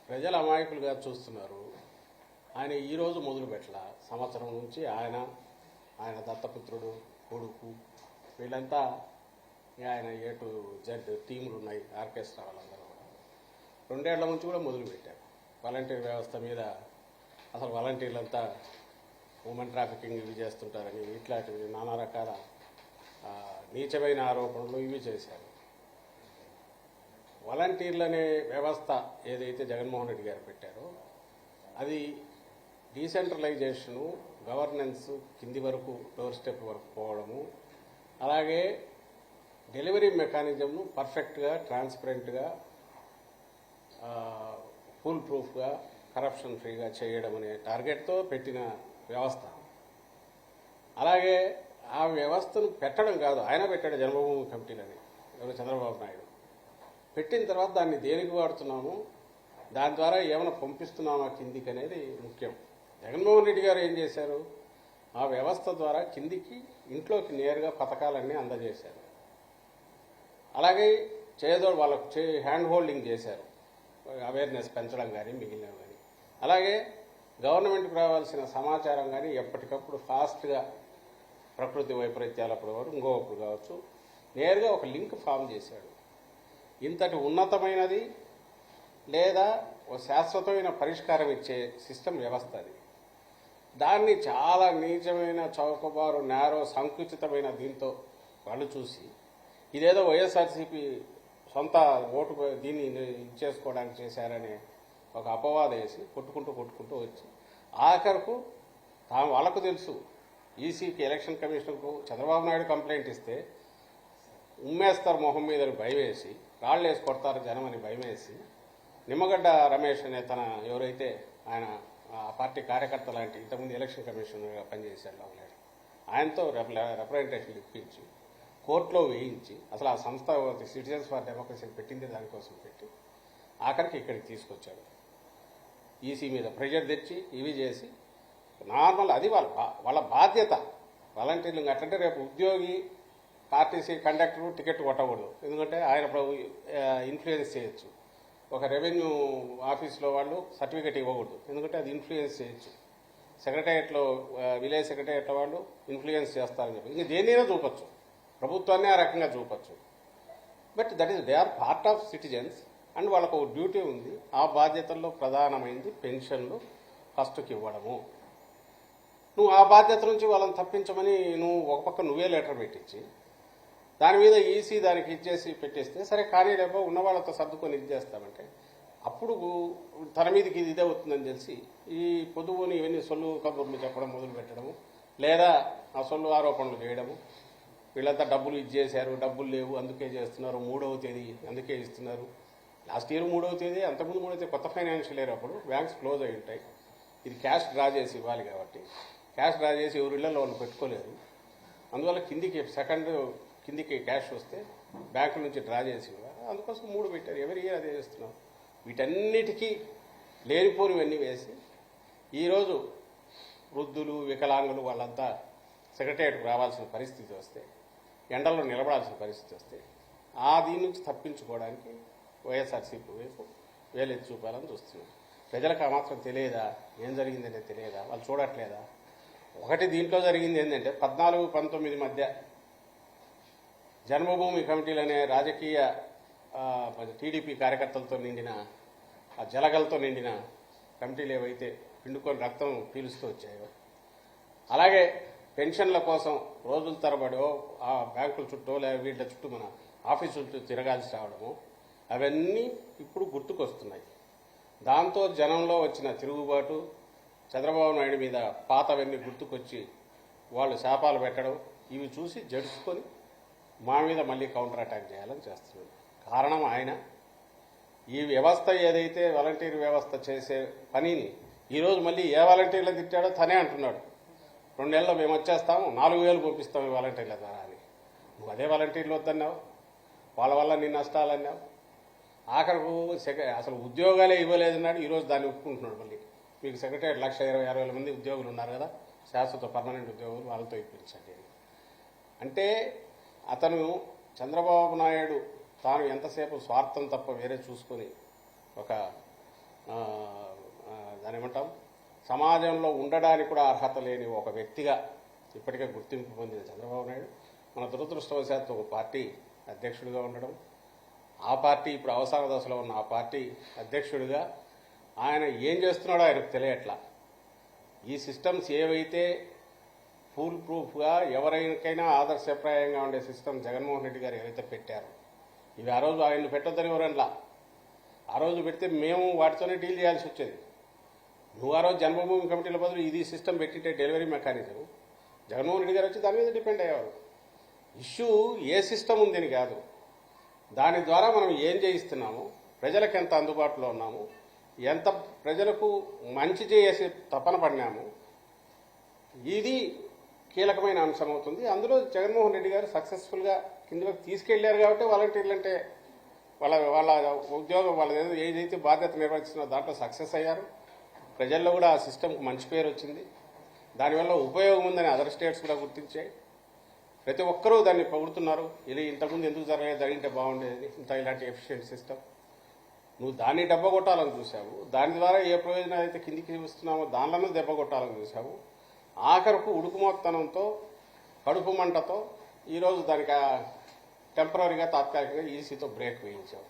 ప్రజలు అమాయకులుగా చూస్తున్నారు. ఆయన ఈరోజు మొదలు పెట్టాల, సంవత్సరం నుంచి ఆయన దత్తపుత్రుడు, కొడుకు, వీళ్ళంతా ఆయన ఏ టు జెడ్ టీములు ఉన్నాయి, ఆర్కెస్ట్రా వాళ్ళందరూ కూడా 2 ఏళ్ల నుంచి కూడా మొదలుపెట్టారు. వాలంటీర్ వ్యవస్థ మీద అసలు వాలంటీర్లంతా ఉమెన్ ట్రాఫికింగ్ ఇవి చేస్తుంటారని, ఇట్లాంటివి నానా రకాల నీచమైన ఆరోపణలు ఇవి చేశారు. వాలంటీర్లు అనే వ్యవస్థ ఏదైతే జగన్మోహన్ రెడ్డి గారు పెట్టారో అది డీసెంట్రలైజేషను, గవర్నెన్స్ కింది వరకు డోర్ స్టెప్ వరకు పోవడము, అలాగే డెలివరీ మెకానిజంను పర్ఫెక్ట్గా, ట్రాన్స్పరెంట్గా, ఫుల్ ప్రూఫ్గా, కరప్షన్ ఫ్రీగా చేయడం అనే టార్గెట్తో పెట్టిన వ్యవస్థ. అలాగే ఆ వ్యవస్థను పెట్టడం కాదు, ఆయన పెట్టాడు జన్మభూమి కమిటీలని, ఎవరు చంద్రబాబు నాయుడు. పెట్టిన తర్వాత దాన్ని దేనికి వాడుతున్నాము, దాని ద్వారా ఏమైనా పంపిస్తున్నామా కిందికి అనేది ముఖ్యం. జగన్మోహన్ రెడ్డి గారు ఏం చేశారు, ఆ వ్యవస్థ ద్వారా కిందికి ఇంట్లోకి నేరుగా పథకాలన్నీ అందజేశారు. అలాగే వాళ్ళకు హ్యాండ్ హోల్డింగ్ చేశారు, అవేర్నెస్ పెంచడం కానీ మిగిలినవి కానీ. అలాగే గవర్నమెంట్కి రావాల్సిన సమాచారం కానీ ఎప్పటికప్పుడు ఫాస్ట్గా, ప్రకృతి వైపరీత్యాలప్పుడు కావచ్చు, ఇంకోప్పుడు కావచ్చు, నేరుగా ఒక లింక్ ఫామ్ చేశాడు. ఇంతటి ఉన్నతమైనది లేదా ఒక శాశ్వతమైన పరిష్కారం ఇచ్చే సిస్టమ్ వ్యవస్థ అది. దాన్ని చాలా నీచమైన, చౌకబారు, నేరో, సంకుచితమైన దీంతో వాళ్ళు చూసి ఇదేదో వైఎస్ఆర్సీపీ సొంత ఓటు దీన్ని ఇచ్చేసుకోవడానికి చేశారనే ఒక అపవాదం వేసి కొట్టుకుంటూ వచ్చి ఆఖరకు వాళ్ళకు తెలుసు, ఈసీకి, ఎలక్షన్ కమిషన్కు చంద్రబాబు నాయుడు కంప్లైంట్ ఇస్తే ఉమ్మేస్తారు మొహం మీద భయం వేసి, రాళ్ళు వేసి కొడతారు జనం అని భయం వేసి, నిమ్మగడ్డ రమేష్ అనే ఎవరైతే ఆయన ఆ పార్టీ కార్యకర్త లాంటి ఇంతకుముందు ఎలక్షన్ కమిషనర్గా పనిచేశాడు ఆయనతో రిప్రజెంటేషన్ ఇప్పించి కోర్టులో వేయించి, అసలు ఆ సంస్థ సిటిజన్స్ ఫర్ డెమోక్రసీ పెట్టింది దానికోసం పెట్టి ఆఖరికి ఇక్కడికి తీసుకొచ్చాడు. ఈసీ మీద ప్రెషర్ తెచ్చి ఇవి చేసి నార్మల్ అది వాళ్ళ బాధ్యత. వాలంటీర్లు అట్లంటే రేపు ఉద్యోగి ఆర్టీసీ కండక్టర్ టికెట్ కొట్టకూడదు, ఎందుకంటే ఆయన ఇన్ఫ్లుయెన్స్ చేయొచ్చు. ఒక రెవెన్యూ ఆఫీస్లో వాళ్ళు సర్టిఫికేట్ ఇవ్వకూడదు, ఎందుకంటే అది ఇన్ఫ్లుయెన్స్ చేయొచ్చు. సెక్రటేరియట్లో, విలేజ్ సెక్రటేరియట్లో వాళ్ళు ఇన్ఫ్లుయెన్స్ చేస్తారని చెప్పి ఇంకా దేన్నైనా చూపొచ్చు, ప్రభుత్వాన్ని ఆ రకంగా చూపొచ్చు. But that is they are part of citizens and వాళ్ళకు ఒక డ్యూటీ ఉంది. ఆ బాధ్యతల్లో ప్రధానమైంది పెన్షన్లు ఫస్ట్కి ఇవ్వడము. నువ్వు ఆ బాధ్యత నుంచి వాళ్ళని తప్పించమని ఒక పక్క నువ్వే లెటర్ పెట్టించి దాని మీద ఈసీ దానికి ఇచ్చేసి పెట్టేస్తే సరే కానీ రేపు ఉన్న వాళ్ళతో సర్దుకొని ఇచ్చేస్తామంటే అప్పుడు తన మీదకి ఇదే అవుతుందని తెలిసి ఈ పొదువుని ఇవన్నీ సొల్లు కబుర్లు చెప్పడం మొదలు పెట్టడము, లేదా ఆ సొల్లు ఆరోపణలు చేయడము. వీళ్ళంతా డబ్బులు ఇచ్చేశారు, డబ్బులు లేవు అందుకే చేస్తున్నారు, 3వ తేదీ అందుకే ఇస్తున్నారు. లాస్ట్ ఇయర్ 3వ తేదీ, అంతకుముందు 3వ తేదీ కొత్త ఫైనాన్షియల్ ఇయర్ అప్పుడు బ్యాంక్స్ క్లోజ్ అయి ఉంటాయి. ఇది క్యాష్ డ్రా చేసి ఇవ్వాలి కాబట్టి క్యాష్ డ్రా చేసి ఎవరి ఇళ్లలో వాళ్ళు పెట్టుకోలేరు. అందువల్ల కిందికి క్యాష్ వస్తే బ్యాంకుల నుంచి డ్రా చేసి ఇవ్వాలి. అందుకోసం 3 పెట్టారు. ఎవరి ఇయర్ అదే చేస్తున్నాం. వీటన్నిటికీ లేనిపోనివన్నీ వేసి ఈరోజు వృద్ధులు, వికలాంగులు వాళ్ళంతా సెక్రటేరియట్కు రావాల్సిన పరిస్థితి వస్తే, ఎండల్లో నిలబడాల్సిన పరిస్థితి వస్తే దీని నుంచి తప్పించుకోవడానికి వైఎస్ఆర్సీపీ వైపు వేలెత్తి చూపాలని చూస్తున్నాం. ప్రజలకు ఆ మాత్రం తెలియదా, ఏం జరిగిందనే తెలియదా, వాళ్ళు చూడట్లేదా? ఒకటి దీంట్లో జరిగింది ఏంటంటే 14-19 మధ్య జన్మభూమి కమిటీలు అనే రాజకీయ టీడీపీ కార్యకర్తలతో నిండిన, ఆ జలగలతో నిండిన కమిటీలు ఏవైతే పిండుకొని రక్తం పీలుస్తూ వచ్చాయో, అలాగే పెన్షన్ల కోసం రోజుల తరబడో ఆ బ్యాంకుల చుట్టూ లేదా వీళ్ళ చుట్టూ మన ఆఫీసుల చుట్టూ తిరగాల్సి రావడము, అవన్నీ ఇప్పుడు గుర్తుకొస్తున్నాయి. దాంతో జనంలో వచ్చిన తిరుగుబాటు, చంద్రబాబు నాయుడు మీద పాతవన్నీ గుర్తుకొచ్చి వాళ్ళు శాపాలు పెట్టడం, ఇవి చూసి జడుచుకొని మా మీద మళ్ళీ కౌంటర్ అటాక్ చేయాలని చేస్తున్నారు. కారణం ఆయన ఈ వ్యవస్థ ఏదైతే వాలంటీర్ వ్యవస్థ చేసే పనిని ఈరోజు మళ్ళీ ఏ వాలంటీర్లు తిట్టాడో తనే అంటున్నాడు. 2 నెలల్లో మేము వచ్చేస్తాము, 4,000 పంపిస్తాము వాలంటీర్ల ద్వారా అని. నువ్వు అదే వాలంటీర్లు వద్దన్నావు, వాళ్ళ వల్ల నీ నష్టాలన్నావు. ఆఖరకు అసలు ఉద్యోగాలే ఇవ్వలేదన్నాడు. ఈరోజు దాన్ని ఒప్పుకుంటున్నాడు. మళ్ళీ మీకు సెక్రటరీ 1,20,000 మంది ఉద్యోగులు ఉన్నారు కదా, శాశ్వత పర్మనెంట్ ఉద్యోగులు, వాళ్ళతో ఇప్పించండి. అంటే అతను చంద్రబాబు నాయుడు తాను ఎంతసేపు స్వార్థం తప్ప వేరే చూసుకొని ఒక ఆ, ఆ, దాని ఏమంటాం సమాజంలో ఉండడానికి కూడా అర్హత లేని ఒక వ్యక్తిగా ఇప్పటికే గుర్తింపు పొందిన చంద్రబాబు నాయుడు మన దురదృష్టవశాత్తు ఒక పార్టీ అధ్యక్షుడిగా ఉండడం, ఆ పార్టీ ఇప్పుడు అవసర దశలో ఉన్న ఆ పార్టీ అధ్యక్షుడిగా ఆయన ఏం చేస్తున్నాడో ఆయనకు తెలియట్లా. ఈ సిస్టమ్స్ ఏవైతే ఫుల్ ప్రూఫ్గా ఎవరికైనా ఆదర్శప్రాయంగా ఉండే సిస్టమ్ జగన్మోహన్ రెడ్డి గారు ఏవైతే పెట్టారో ఇవి ఆ రోజు ఆయన్ని పెట్టొద్దని ఎవరన్నా, ఆ రోజు పెడితే మేము వాటితోనే డీల్ చేయాల్సి వచ్చేది. నువ్వు ఆ రోజు జన్మభూమి కమిటీల బదులు ఇది సిస్టమ్ పెట్టింటే డెలివరీ మెకానిజం జగన్మోహన్ రెడ్డి గారు వచ్చి దాని మీద డిపెండ్ అయ్యేవారు. ఇష్యూ ఏ సిస్టమ్ ఉందని కాదు, దాని ద్వారా మనం ఏం చేయిస్తున్నాము, ప్రజలకు ఎంత అందుబాటులో ఉన్నాము, ఎంత ప్రజలకు మంచి చేసే తపన పడినాము, ఇది కీలకమైన అంశం అవుతుంది. అందులో జగన్మోహన్ రెడ్డి గారు సక్సెస్ఫుల్గా కిందకి తీసుకెళ్లారు కాబట్టి వాలంటీర్లు అంటే వాళ్ళ వాళ్ళ ఉద్యోగం వాళ్ళ ఏదైతే బాధ్యత నిర్వహిస్తున్నారో దాంట్లో సక్సెస్ అయ్యారు. ప్రజల్లో కూడా ఆ సిస్టమ్కి మంచి పేరు వచ్చింది. దానివల్ల ఉపయోగం ఉందని అదర్ స్టేట్స్ కూడా గుర్తించాయి. ప్రతి ఒక్కరూ దాన్ని పొగుడుతున్నారు. ఇది ఇంతకుముందు ఎందుకు జరగలేదు, జరిగింటే బాగుండేది ఇలాంటి ఎఫిషియెంట్ సిస్టమ్. నువ్వు దాన్ని దెబ్బ కొట్టాలని చూసావు, దాని ద్వారా ఏ ప్రయోజనాలు అయితే కిందికి వస్తున్నామో దానిలోనూ దెబ్బ కొట్టాలని చూసావు. ఆఖరకు ఉడుకుమోత్తనంతో కడుపు మంటతో ఈరోజు దానికి టెంపరీగా తాత్కాలికంగా ఈసీతో బ్రేక్ వేయించావు.